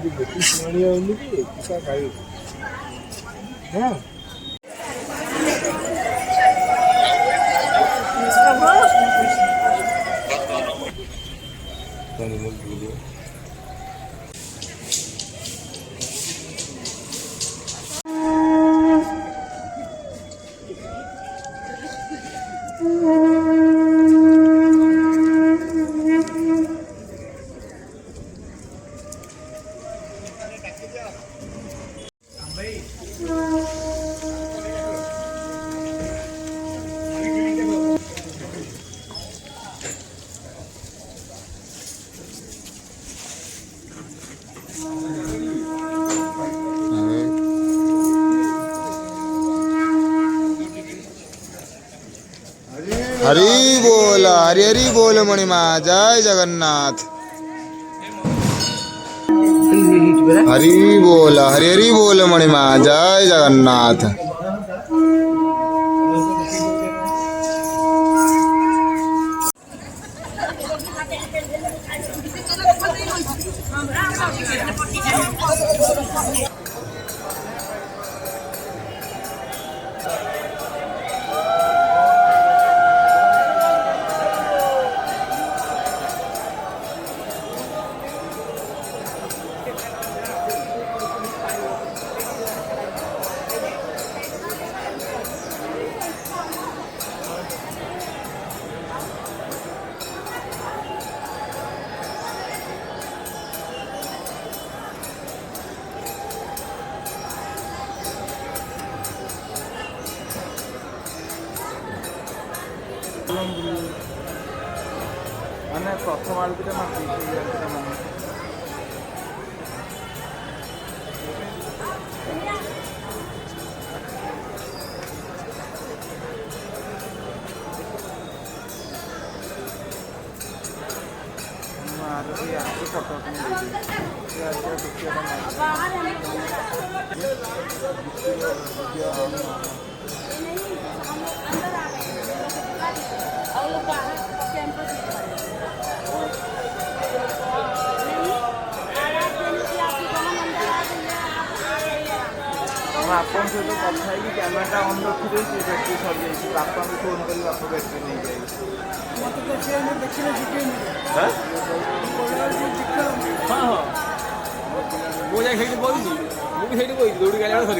कृष्णिया की किसा खाई हाँ हरि बोल हरि हरि बोल मणिमा जय जगन्नाथ। हरि हरि बोल मणिमा जय जगन्नाथ। मैंने प्रथम आलुटा मात्र आपन सहित कथा है कैमेरा ऑन रखी बैटरी सर जाइए बापा को फोन कर बापा बैटरी नहीं जाए हाँ हाँ वो जाए बोली मुझे बोली दौड़ी गला सर